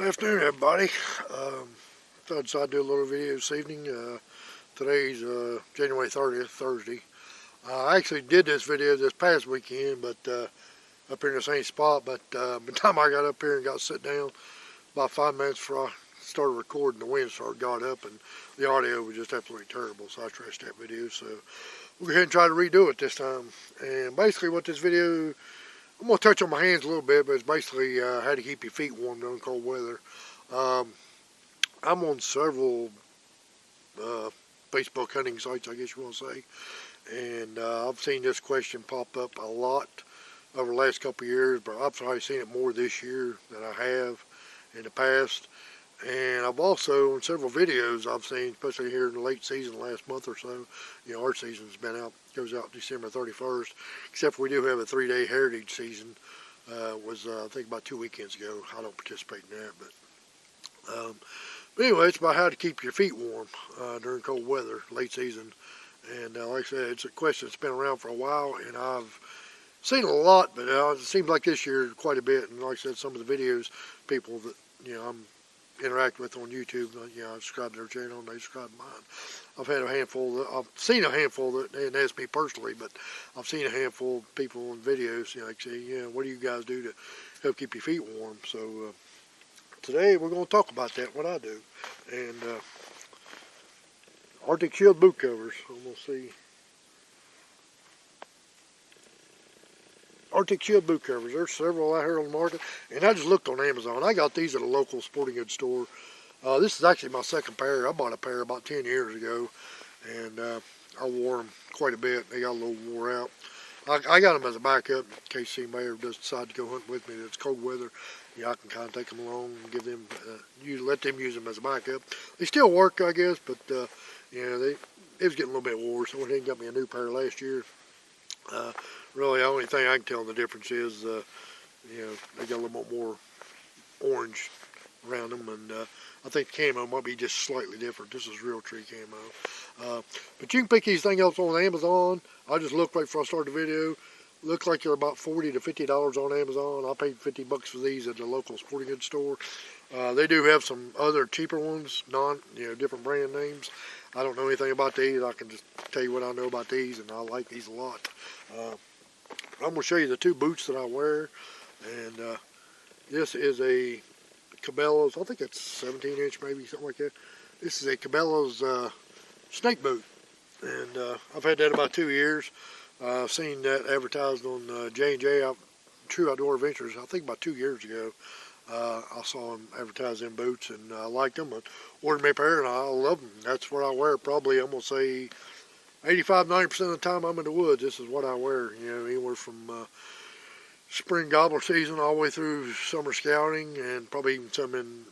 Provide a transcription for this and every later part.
Afternoon, everybody. I decided to do a little video this evening. Today's January 30th, Thursday. I actually did this video this past weekend, but up here in the same spot. But by the time I got up here and got sit down, about 5 minutes before I started recording, the wind got up, and the audio was just absolutely terrible. So I trashed that video. So we'll go ahead and try to redo it this time. And basically, what this video, I'm going to touch on my hands a little bit, but it's basically how to keep your feet warm during cold weather. I'm on several Facebook hunting sites, I guess you want to say, and I've seen this question pop up a lot over the last couple of years, but I've probably seen it more this year than I have in the past. And I've also, in several videos I've seen, especially here in the late season, the last month or so, you know, our season's been out, goes out December 31st, except for we do have a 3-day heritage season, was I think about 2 weekends ago. I don't participate in that, but anyway, it's about how to keep your feet warm during cold weather, late season. And like I said, it's a question that's been around for a while, and I've seen a lot, but it seems like this year quite a bit. And like I said, some of the videos, people that, you know, I'm interact with on YouTube, you know, I subscribe to their channel and they subscribe to mine. I've had a handful, I've seen a handful that they didn't ask me personally, but I've seen a handful of people in videos, you know, like say, yeah, what do you guys do to help keep your feet warm? So today we're going to talk about that, what I do. And Arctic Shield boot covers. I'm going to see. Arctic Shield boot covers. There's several out here on the market, and I just looked on Amazon. I got these at a local sporting goods store. This is actually my second pair. I bought a pair about 10 years ago, and I wore them quite a bit. They got a little wore out. I got them as a backup in case anybody ever does decide to go hunting with me that's cold weather. Yeah, I can kind of take them along and give them, let them use them as a backup. They still work, I guess, but yeah, it was getting a little bit wore, so they got me a new pair last year. Really, the only thing I can tell the difference is, you know, they got a little bit more orange around them, and I think the camo might be just slightly different. This is real tree camo. But you can pick these things up on Amazon. I just looked right before I started the video. Looks like they're about $40 to $50 on Amazon. I paid $50 for these at the local sporting goods store. They do have some other cheaper ones, different brand names. I don't know anything about these. I can just tell you what I know about these, and I like these a lot. I'm going to show you the two boots that I wear, and this is a Cabela's, I think it's 17-inch maybe, something like that. This is a Cabela's snake boot, and I've had that about 2 years. I've seen that advertised on J&J, True Outdoor Adventures, I think about 2 years ago. I saw them advertise them boots, and I liked them. I ordered me a pair, and I love them. That's what I wear probably, I'm going to say, 85–90% of the time I'm in the woods. This is what I wear, you know, anywhere from spring gobbler season all the way through summer scouting, and probably even some in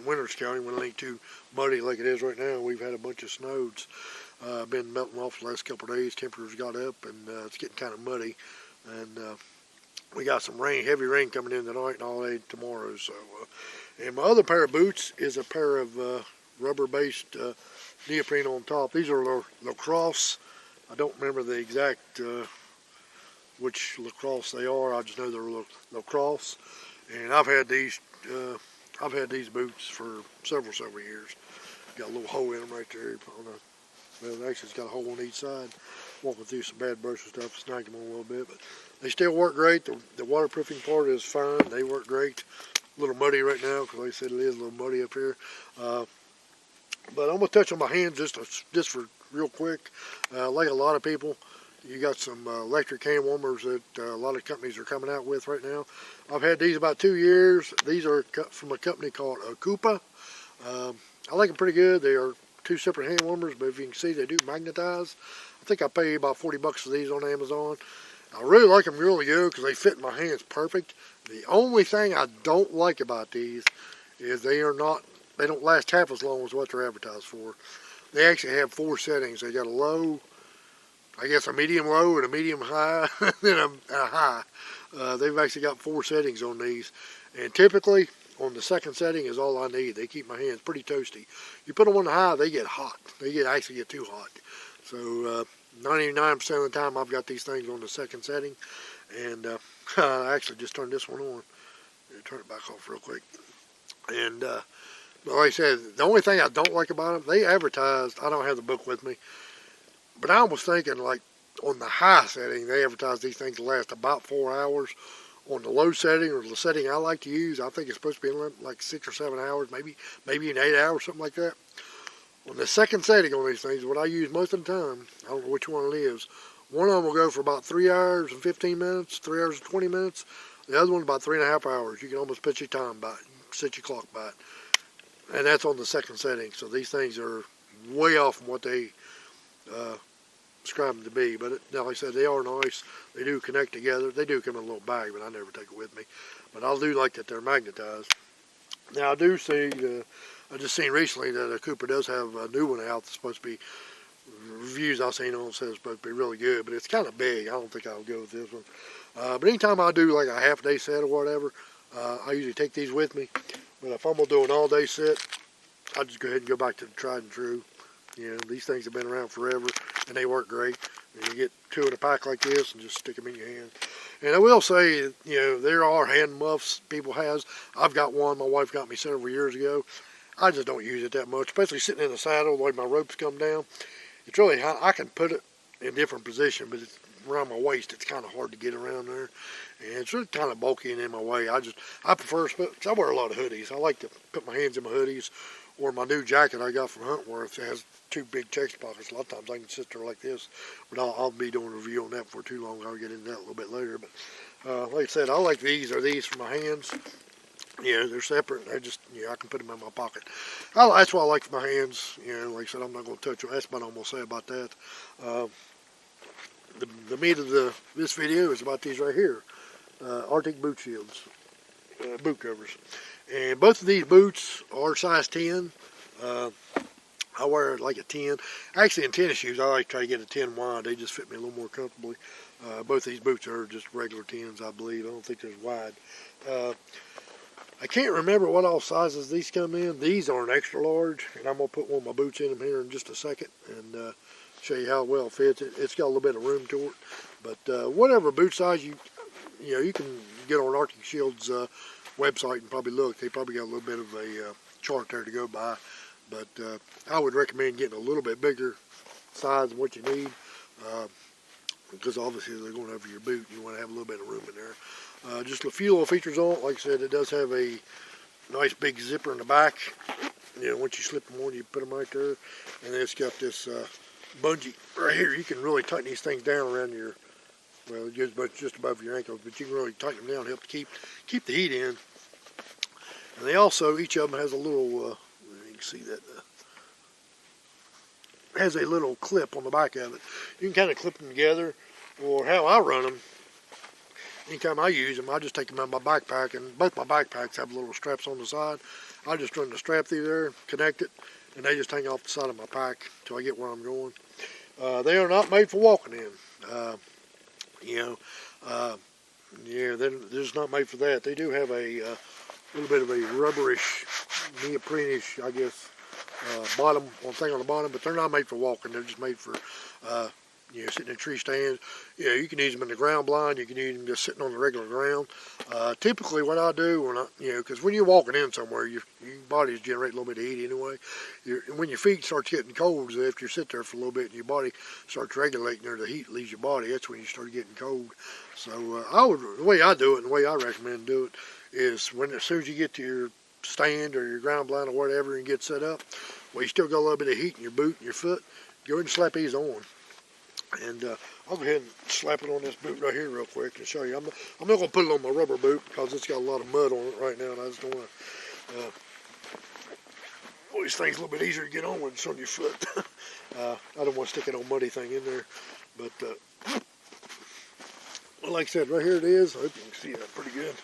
winter scouting when it ain't too muddy like it is right now. We've had a bunch of snows. Been melting off the last couple of days. Temperatures got up, and it's getting kind of muddy. And we got some rain, heavy rain coming in tonight and all day tomorrow. So, and my other pair of boots is a pair of rubber-based neoprene on top. These are Lacrosse. I don't remember the exact which Lacrosse they are. I just know they're Lacrosse, and I've had these boots for several years. Got a little hole in them right there. Well, actually, it's got a hole on each side. Walking through some bad brush and stuff, snag them on a little bit, but they still work great. The waterproofing part is fine. They work great. A little muddy right now because like I said, it is a little muddy up here. But I'm gonna touch on my hands just for real quick. Like a lot of people, you got some electric hand warmers that a lot of companies are coming out with right now. I've had these about 2 years. These are from a company called Okupa. I like them pretty good. They are 2 separate hand warmers, but if you can see, they do magnetize. I think I paid about $40 for these on Amazon. I really like them really good because they fit in my hands perfect. The only thing I don't like about these is they don't last half as long as what they're advertised for. They actually have 4 settings. They got a low, I guess a medium low and a medium high, and then a high. They've actually got 4 settings on these, and typically on the second setting is all I need. They keep my hands pretty toasty. You put them on the high, they get hot. They actually get too hot. So 99% of the time I've got these things on the second setting, and I actually just turned this one on. Turn it back off real quick. And like I said, the only thing I don't like about them, they advertised, I don't have the book with me, but I was thinking like on the high setting, they advertise these things to last about 4 hours. On the low setting, or the setting I like to use, I think it's supposed to be like 6 or 7 hours, maybe an 8 hours, something like that. On the second setting on these things, what I use most of the time, I don't know which one it is, one of them will go for about 3 hours and 15 minutes, 3 hours and 20 minutes. The other one's about 3.5 hours. You can almost put your time by it, set your clock by it. And that's on the second setting. So these things are way off from what they describe them to be. But like I said, they are nice. They do connect together. They do come in a little bag, but I never take it with me. But I do like that they're magnetized. Now I do see, I just seen recently that Cooper does have a new one out that's supposed to be, reviews I've seen on it says it's supposed to be really good, but it's kind of big. I don't think I'll go with this one. But anytime I do like a half-day set or whatever, I usually take these with me. But if I'm going to do an all-day set, I just go ahead and go back to the tried and true. You know, these things have been around forever, and they work great. And you get 2 in a pack like this and just stick them in your hand. And I will say, you know, there are hand muffs people has. I've got one. My wife got me several years ago. I just don't use it that much, especially sitting in the saddle the way my ropes come down. It's really high. I can put it in a different position, but it's around my waist. It's kind of hard to get around there, and it's really kind of bulky and in my way. I prefer, because I wear a lot of hoodies. I like to put my hands in my hoodies, or my new jacket I got from Huntworth. It has 2 big chest pockets. A lot of times I can sit there like this, but I'll be doing a review on that for too long. I'll get into that a little bit later. But like I said, I like these. Are these for my hands? You know, they're separate. I just, you know, I can put them in my pocket. That's what I like for my hands. You know, like I said, I'm not going to touch them. That's about all I'm going to say about that. The meat of this video is about these right here. Arctic boot shields, boot covers. And both of these boots are size 10. I wear like a 10. Actually, in tennis shoes, I like to try to get a 10 wide. They just fit me a little more comfortably. Both these boots are just regular 10s, I believe. I don't think they're wide. I can't remember what all sizes these come in. These are an extra large, and I'm going to put one of my boots in them here in just a second and show you how well it fits. It's got a little bit of room to it. But whatever boot size you can get on Arctic Shield's website and probably look. They probably got a little bit of a chart there to go by. But I would recommend getting a little bit bigger size than what you need. Because obviously they're going over your boot. You want to have a little bit of room in there. Just a few little features on it. Like I said, it does have a nice big zipper in the back. You know, once you slip them on, you put them right there. And then it's got this bungee right here. You can really tighten these things down around your, well, just above your ankles, but you can really tighten them down to help keep the heat in. And they also, each of them has a little, you can see that, has a little clip on the back of it. You can kind of clip them together, or how I run them. Anytime I use them, I just take them out of my backpack, and both my backpacks have little straps on the side. I just run the strap through there, connect it, and they just hang off the side of my pack until I get where I'm going. They are not made for walking in. Yeah, they're just not made for that. They do have a little bit of a rubberish, neoprene-ish, I guess, bottom, one thing on the bottom, but they're not made for walking. They're just made for sitting in tree stands. Yeah, you can use them in the ground blind. You can use them just sitting on the regular ground. Typically, what I do when because when you're walking in somewhere, your body's generating a little bit of heat anyway. When your feet start getting cold, so after you sit there for a little bit and your body starts regulating, or the heat leaves your body, that's when you start getting cold. So the way I do it, and the way I recommend do it, is as soon as you get to your stand or your ground blind or whatever and get set up, well, you still got a little bit of heat in your boot and your foot, go ahead and slap these on. And I'll go ahead and slap it on this boot right here real quick and show you. I'm not going to put it on my rubber boot because it's got a lot of mud on it right now, and I just don't want to these things a little bit easier to get on when it's on your foot. I don't want to stick an old muddy thing in there. But well, like I said, right here it is. I hope you can see that pretty good.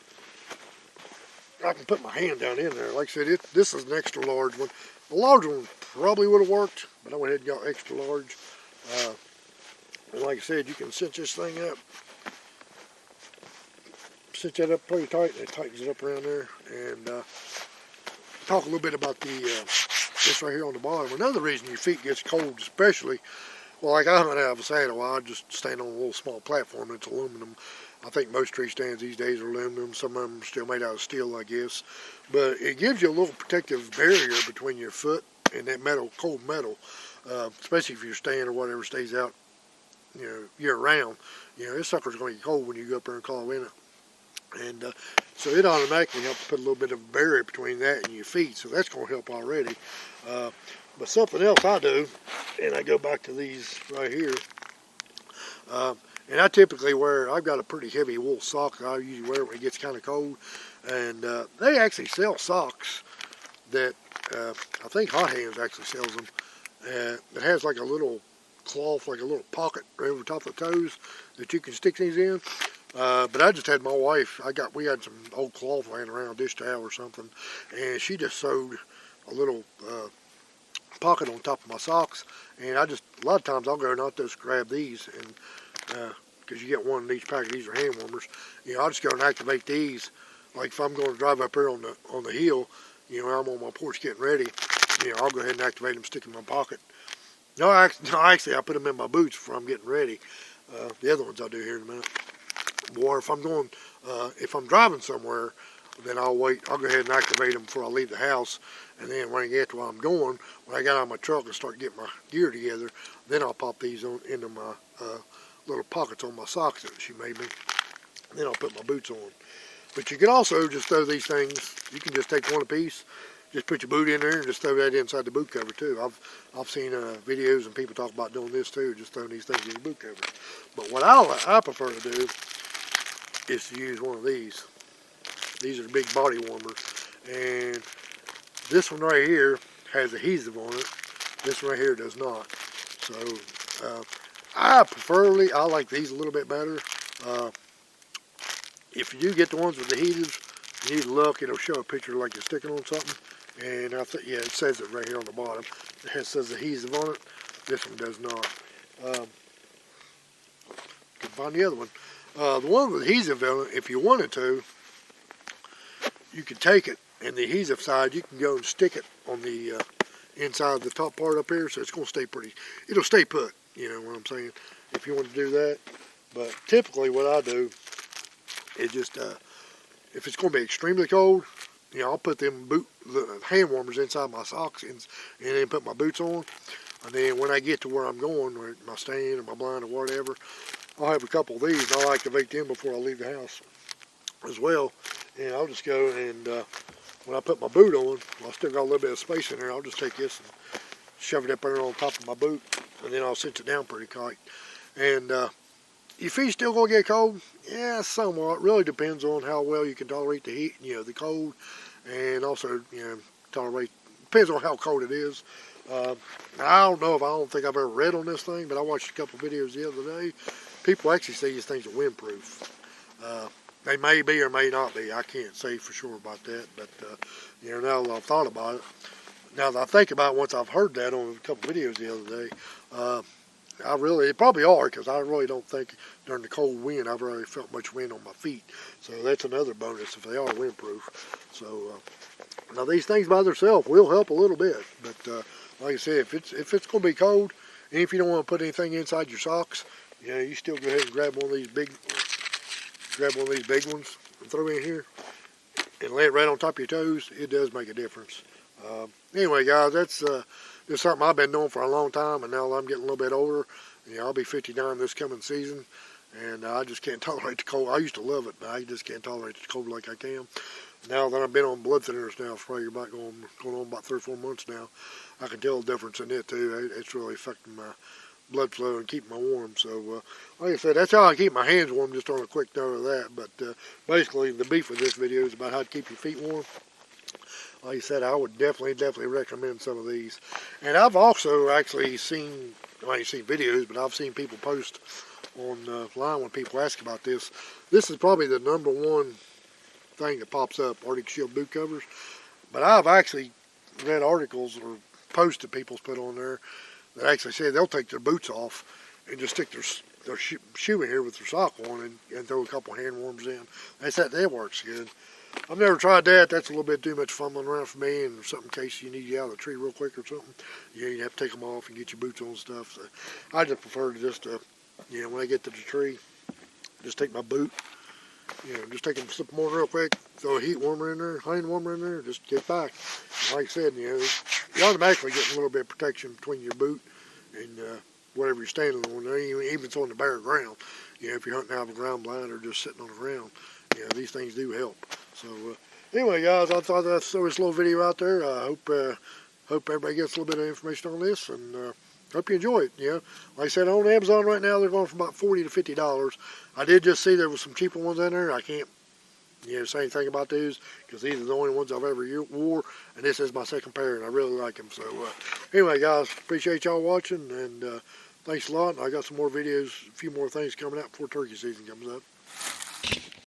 I can put my hand down in there. Like I said, this is an extra large one. The large one probably would have worked, but I went ahead and got extra large. And like I said, you can cinch this thing up. Cinch that up pretty tight, and it tightens it up around there. And talk a little bit about this right here on the bottom. Another reason your feet gets cold, especially, well, like I don't have a saddle. I just stand on a little small platform. It's aluminum. I think most tree stands these days are aluminum. Some of them are still made out of steel, I guess. But it gives you a little protective barrier between your foot and that metal, cold metal, especially if your stand or whatever stays out, year round. This sucker's going to get cold when you go up there and claw in it. And so it automatically helps put a little bit of a barrier between that and your feet. So that's going to help already. But something else I do, and I go back to these right here, and I typically I've got a pretty heavy wool sock that I usually wear when it gets kind of cold. And they actually sell socks that, I think Hot Hands actually sells them. It has like a little cloth, like a little pocket right over top of the toes that you can stick these in. But I just had my wife, we had some old cloth laying around, dish towel or something, and she just sewed a little pocket on top of my socks. And a lot of times I'll go and I'll just grab these, and because you get one in each pack of these are hand warmers, I'll just go and activate these. Like if I'm going to drive up here on the hill, I'm on my porch getting ready, I'll go ahead and activate them, stick them in my pocket. No, actually I put them in my boots before I'm getting ready. The other ones I'll do here in a minute. Or if I'm driving somewhere, then I'll wait. I'll go ahead and activate them before I leave the house. And then when I get to where I'm going, when I get out of my truck and start getting my gear together, then I'll pop these into my little pockets on my socks that she made me. Then I'll put my boots on. But you can also just throw these things. You can just take one apiece, just put your boot in there and just throw that inside the boot cover too. I've seen videos and people talk about doing this too, just throwing these things in the boot cover. But what I prefer to do is to use one of these. These are big body warmers, and this one right here has adhesive on it. This one right here does not. So I like these a little bit better. If you do get the ones with adhesives, you need to look. It'll show a picture like you're sticking on something. And it says it right here on the bottom. It says adhesive on it. This one does not. Can find the other one. The one with adhesive on it, if you wanted to, you can take it, and the adhesive side, you can go and stick it on the inside of the top part up here, so it's going to stay it'll stay put, you know what I'm saying, if you want to do that. But typically what I do is just, if it's going to be extremely cold, I'll put the hand warmers inside my socks and then put my boots on. And then when I get to where I'm going, or my stand or my blind or whatever, I'll have a couple of these. I'll activate them before I leave the house as well. And I'll just go and when I put my boot on, I still got a little bit of space in there. I'll just take this and shove it up there on top of my boot, and then I'll cinch it down pretty tight. And your feet still gonna get cold? Yeah, somewhat. It really depends on how well you can tolerate the heat, the cold, and also depends on how cold it is. I don't think I've ever read on this thing, but I watched a couple videos the other day. People actually say these things are windproof. They may be or may not be. I can't say for sure about that, but now that I've thought about it, now that I think about it, once I've heard that on a couple videos the other day, they probably are, because I really don't think during the cold wind I've really felt much wind on my feet. So that's another bonus if they are windproof. So now these things by themselves will help a little bit, but like I said, if it's going to be cold, and if you don't want to put anything inside your socks, you still go ahead and grab one of these big ones and throw in here and lay it right on top of your toes. It does make a difference. Anyway, guys, that's just something I've been doing for a long time, and now that I'm getting a little bit older, I'll be 59 this coming season, and I just can't tolerate the cold. I used to love it, but I just can't tolerate the cold like I can. Now that I've been on blood thinners now for probably about going on about 3 or 4 months now, I can tell the difference in it too. It's really affecting my blood flow and keeping me warm. So like I said, that's how I keep my hands warm, just on a quick note of that. But basically the beef of this video is about how to keep your feet warm. Like I said, I would definitely recommend some of these. And I've also actually seen, I ain't seen videos, but I've seen people post online when people ask about this. This is probably the #1 thing that pops up, Arctic Shield boot covers. But I've actually read articles or posts that people's put on there that actually say they'll take their boots off and just stick their shoe in here with their sock on and throw a couple hand warmers in. That works good. I've never tried that. That's a little bit too much fumbling around for me, and something in case you need to get out of the tree real quick or something. You have to take them off and get your boots on and stuff. So I just prefer to just, when I get to the tree, just take my boot, just take and slip them on real quick, throw a heat warmer in there, hand warmer in there, just get back. And like I said, you automatically get a little bit of protection between your boot and whatever you're standing on, even if it's on the bare ground. If you're hunting out of a ground blind or just sitting on the ground, these things do help. So anyway, guys, I thought I'd throw this little video out there. I hope everybody gets a little bit of information on this, and hope you enjoy it. Like I said, on Amazon right now, they're going for about $40 to $50. I did just see there was some cheaper ones in there. I can't say anything about these because these are the only ones I've ever wore, and this is my second pair, and I really like them. So anyway, guys, appreciate y'all watching, and thanks a lot. I got some more videos, a few more things coming out before turkey season comes up.